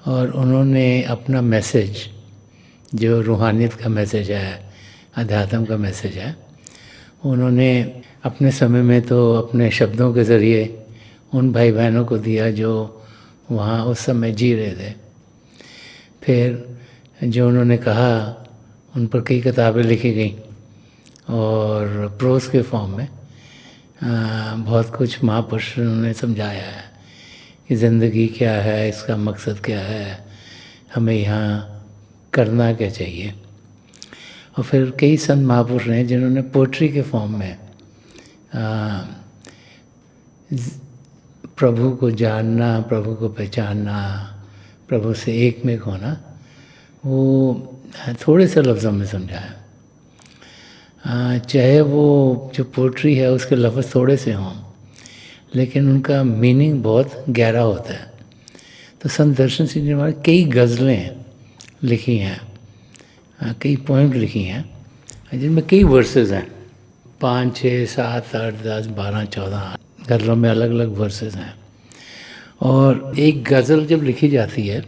और उन्होंने अपना मैसेज, जो रूहानियत का मैसेज है, अध्यात्म का मैसेज है, उन्होंने अपने समय में तो अपने शब्दों के ज़रिए उन भाई बहनों को दिया जो वहाँ उस समय जी रहे थे। फिर जो उन्होंने कहा, उन पर कई किताबें लिखी गई और प्रोस के फॉर्म में बहुत कुछ महापुरुषों ने समझाया है कि ज़िंदगी क्या है, इसका मकसद क्या है, हमें यहाँ करना क्या चाहिए। और फिर कई संत महापुरुष हैं जिन्होंने पोट्री के फॉर्म में प्रभु को जानना, प्रभु को पहचानना, प्रभु से एक में होना, वो थोड़े से लफ्ज़ों में समझाया। चाहे वो जो पोट्री है उसके लफ्ज़ थोड़े से हों, लेकिन उनका मीनिंग बहुत गहरा होता है। तो संत दर्शन सिंह जी महाराज कई गज़लें लिखी हैं, कई पोइम लिखी हैं, जिनमें कई वर्सेस हैं, 5, 6, 7, 8, 10, 12, 14 गज़लों में अलग अलग वर्सेस हैं। और एक गज़ल जब लिखी जाती है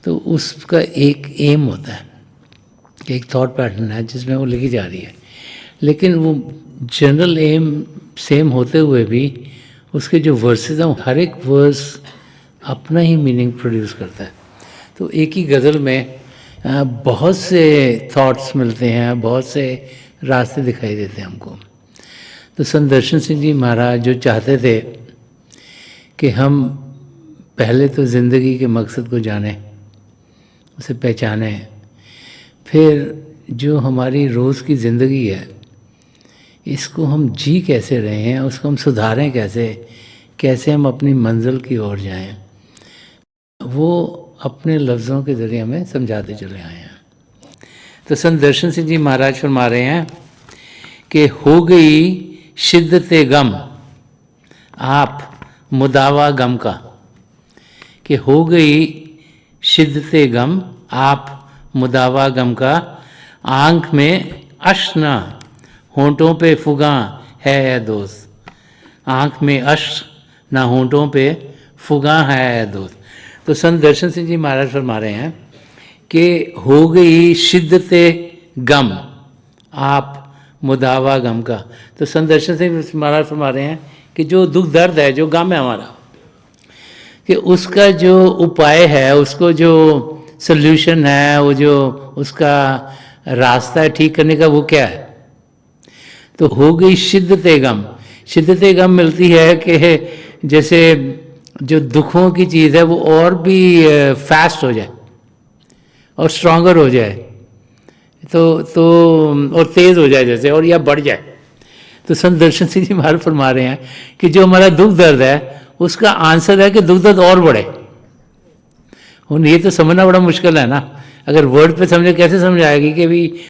तो उसका एक एम होता है, एक थॉट पैटर्न है जिसमें वो लिखी जा रही है, लेकिन वो जनरल एम सेम होते हुए भी उसके जो वर्सेस हैं, हर एक वर्स अपना ही मीनिंग प्रोड्यूस करता है। तो एक ही गज़ल में बहुत से थॉट्स मिलते हैं, बहुत से रास्ते दिखाई देते हैं हमको। तो संत दर्शन सिंह जी महाराज जो चाहते थे कि हम पहले तो ज़िंदगी के मकसद को जानें, उसे पहचानें, फिर जो हमारी रोज़ की ज़िंदगी है इसको हम जी कैसे रहे हैं, उसको हम सुधारें कैसे, कैसे हम अपनी मंजिल की ओर जाएं, वो अपने लफ्ज़ों के ज़रिए हमें समझाते चले आए हैं। तो संत दर्शन सिंह जी महाराज फरमा रहे हैं कि हो गई शिद्दते गम आप मुदावा गम का, कि हो गई शिद्दते गम आप मुदावा गम का, आँख में अश्क ना होंठों पे फुगा है दोस्त, आँख में अश्क ना होंठों पे फुगा है दोस्त। तो संत दर्शन सिंह जी महाराज फरमा रहे हैं कि हो गई शिद्दते गम आप मुदावा गम का। तो संत दर्शन सिंह महाराज फरमा रहे हैं कि जो दुख दर्द है, जो गम है हमारा, कि उसका जो उपाय है, उसको जो सल्यूशन है, वो जो उसका रास्ता है ठीक करने का, वो क्या है? तो हो गई शिद्दते गम। शिद्दते गम मिलती है कि जैसे जो दुखों की चीज़ है वो और भी फास्ट हो जाए और स्ट्रॉन्गर हो जाए, तो और तेज़ हो जाए जैसे, और या बढ़ जाए। तो संत दर्शन सिंह जी महाराज फरमा रहे हैं कि जो हमारा दुख दर्द है उसका आंसर है कि दुख दर्द और बढ़े। और ये तो समझना बड़ा मुश्किल है ना, अगर वर्ड पे समझे कैसे समझ आएगी कि भी